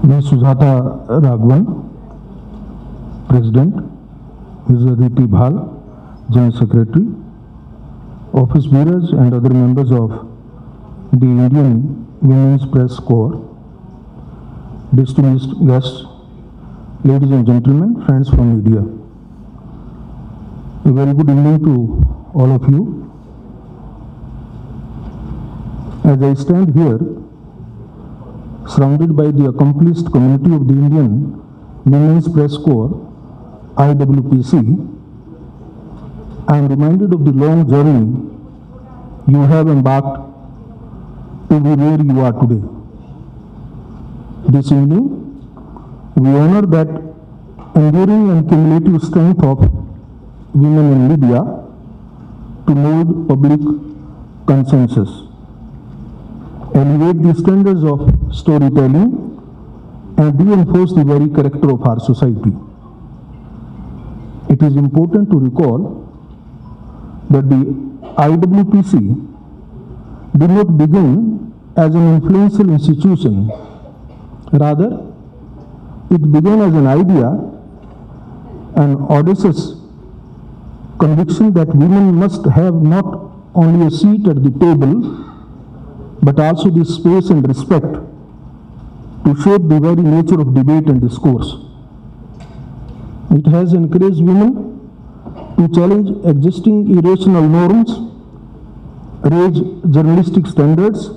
Ms. Sujata Raghavan, President, Ms. Aditi Bhal, Joint Secretary, Office Bearers and other members of the Indian Women's Press Corps, distinguished guests, ladies and gentlemen, friends from media. A very good evening to all of you. As I stand here, surrounded by the accomplished community of the Indian Women's Press Corps, IWPC, I am reminded of the long journey you have embarked to be where you are today. This evening, we honor that enduring and cumulative strength of women in media to mold public consensus, elevate the standards of storytelling, and reinforce the very character of our society. It is important to recall that the IWPC did not begin as an influential institution. Rather, it began as an idea, an audacious conviction that women must have not only a seat at the table, but also the space and respect to shape the very nature of debate and discourse. It has encouraged women to challenge existing irrational norms, raise journalistic standards,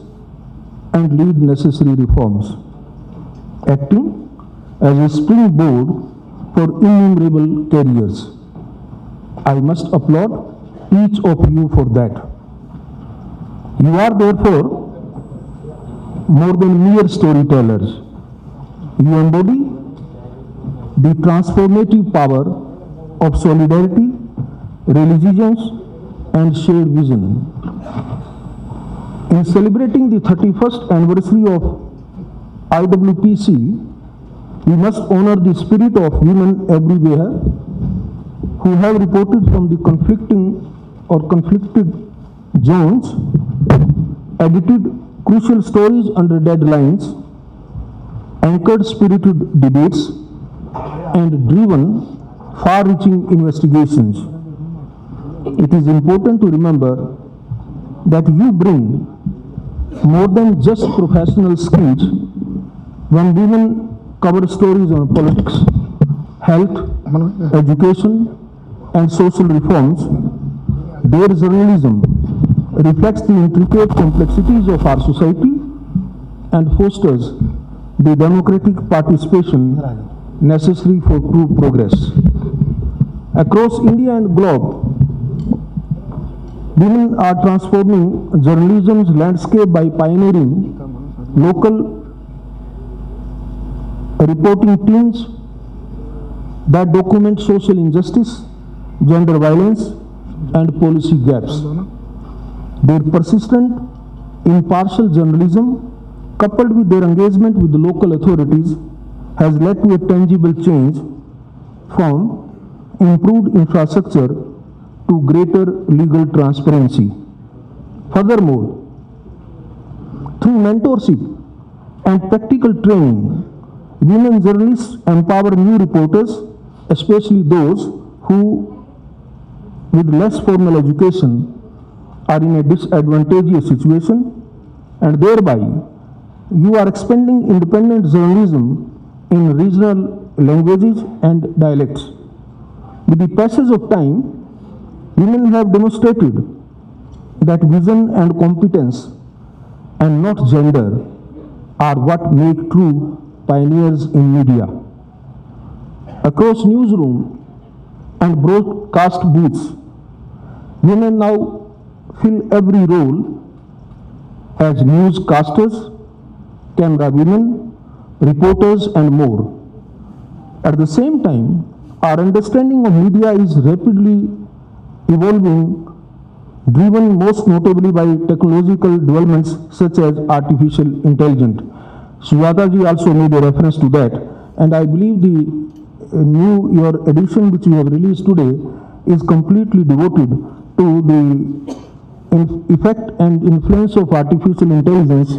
and lead necessary reforms, acting as a springboard for innumerable careers. I must applaud each of you for that. You are therefore more than mere storytellers. You embody the transformative power of solidarity, resilience, and shared vision. In celebrating the 31st anniversary of IWPC, we must honor the spirit of women everywhere who have reported from the conflicted zones, edited crucial stories under deadlines, anchored spirited debates, and driven far-reaching investigations. It is important to remember that you bring more than just professional skills when women cover stories on politics, health, education, and social reforms. Their journalism reflects the intricate complexities of our society and fosters the democratic participation necessary for true progress. Across India and globe, women are transforming journalism's landscape by pioneering local reporting teams that document social injustice, gender violence, and policy gaps. Their persistent, impartial journalism, coupled with their engagement with the local authorities, has led to a tangible change from improved infrastructure to greater legal transparency. Furthermore, through mentorship and practical training, women journalists empower new reporters, especially those who, with less formal education, are in a disadvantageous situation, and thereby you are expanding independent journalism in regional languages and dialects. With the passage of time, women have demonstrated that vision and competence, and not gender, are what make true pioneers in media. Across newsroom and broadcast booths, women now fill every role as newscasters, camera women, reporters, and more. At the same time, our understanding of media is rapidly evolving, driven most notably by technological developments such as artificial intelligence. Sujata ji also made a reference to that, and I believe your edition which you have released today is completely devoted to the effect and influence of artificial intelligence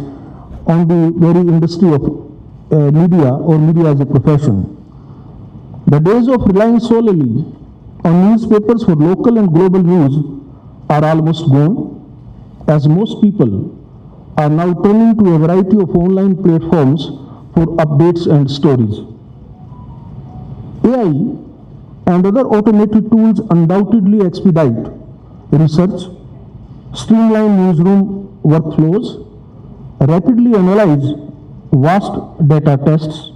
on the very industry of media or media as a profession. The days of relying solely on newspapers for local and global news are almost gone, as most people are now turning to a variety of online platforms for updates and stories. AI and other automated tools undoubtedly expedite research, streamline newsroom workflows, rapidly analyze vast data tests,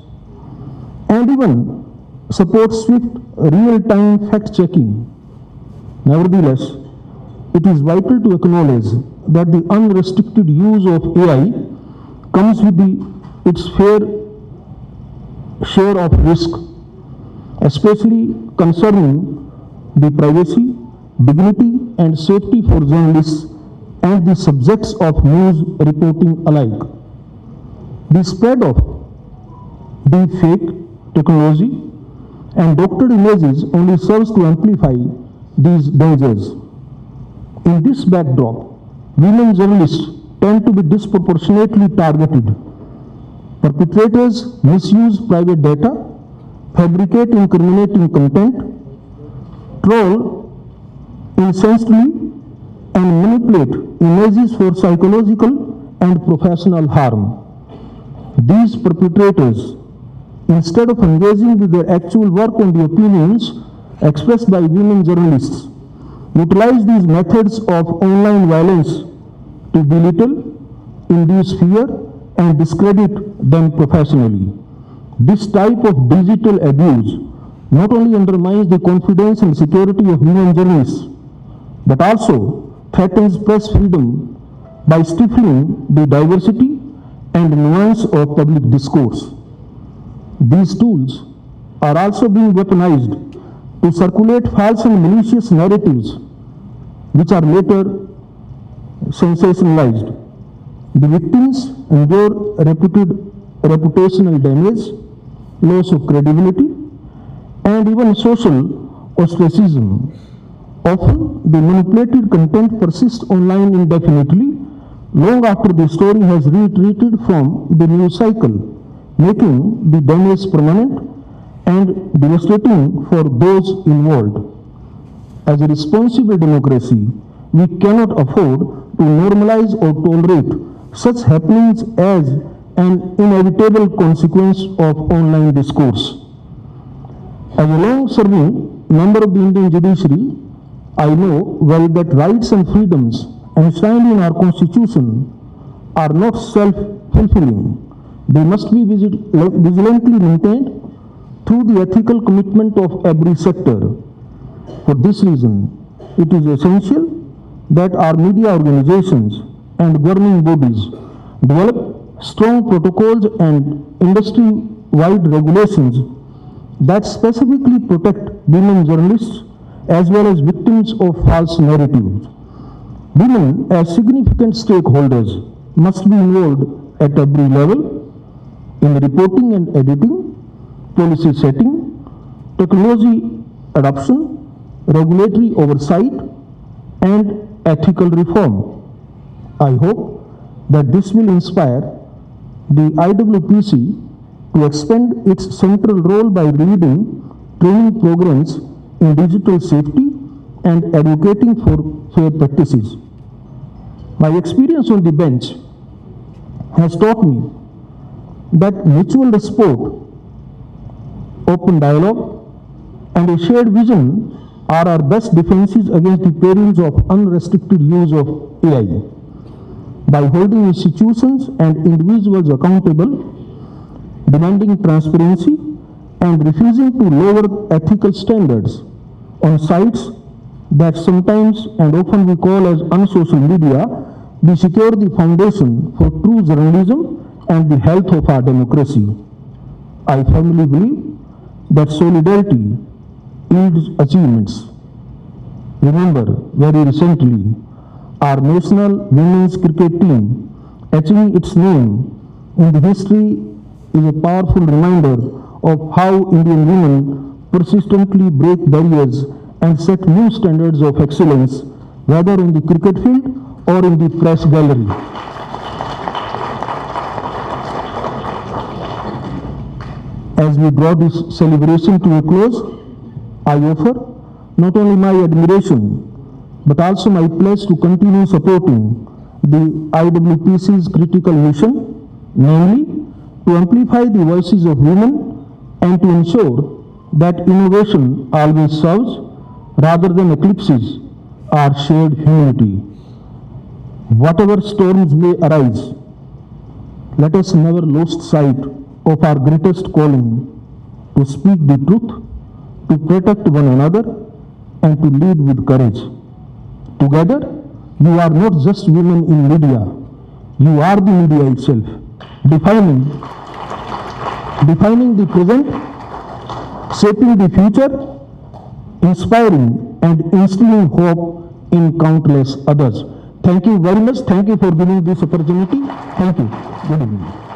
and even support swift real-time fact-checking. Nevertheless, it is vital to acknowledge that the unrestricted use of AI comes with its fair share of risk, especially concerning the privacy, dignity, and safety for journalists and the subjects of news reporting alike. The spread of deepfake technology and doctored images only serves to amplify these dangers. In this backdrop, women journalists tend to be disproportionately targeted. Perpetrators misuse private data, fabricate incriminating content, troll incessantly, and manipulate images for psychological and professional harm. These perpetrators, instead of engaging with their actual work and the opinions expressed by women journalists, utilize these methods of online violence to belittle, induce fear, and discredit them professionally. This type of digital abuse not only undermines the confidence and security of women journalists, but also threatens press freedom by stifling the diversity and nuance of public discourse. These tools are also being weaponized to circulate false and malicious narratives, which are later sensationalized. The victims endure reputational damage, loss of credibility, and even social ostracism. Often, the manipulated content persists online indefinitely, long after the story has retreated from the news cycle, making the damage permanent and devastating for those involved. As a responsible democracy, we cannot afford to normalize or tolerate such happenings as an inevitable consequence of online discourse. As a long-serving member of the Indian judiciary, I know well that rights and freedoms enshrined in our Constitution are not self-fulfilling. They must be vigilantly maintained through the ethical commitment of every sector. For this reason, it is essential that our media organizations and governing bodies develop strong protocols and industry-wide regulations that specifically protect women journalists as well as victims of false narratives. Women, as significant stakeholders, must be involved at every level in reporting and editing, policy setting, technology adoption, regulatory oversight, and ethical reform. I hope that this will inspire the IWPC to expand its central role by leading training programs in digital safety and advocating for fair practices. My experience on the bench has taught me that mutual respect, open dialogue, and a shared vision are our best defenses against the perils of unrestricted use of AI. By holding institutions and individuals accountable, demanding transparency, and refusing to lower ethical standards on sites that sometimes and often we call as unsocial media, we secure the foundation for true journalism and the health of our democracy. I firmly believe that solidarity yields achievements. Remember, very recently, our national women's cricket team achieving its name in the history is a powerful reminder of how Indian women persistently break barriers and set new standards of excellence, whether on the cricket field or in the press gallery. As we draw this celebration to a close, I offer not only my admiration, but also my pledge to continue supporting the IWPC's critical mission, namely to amplify the voices of women and to ensure that innovation always serves rather than eclipses our shared humanity. Whatever storms may arise, let us never lose sight of our greatest calling to speak the truth, to protect one another, and to lead with courage. Together, you are not just women in media, you are the media itself, defining the present, shaping the future, inspiring and instilling hope in countless others. Thank you very much. Thank you for giving this opportunity. Thank you. Good evening.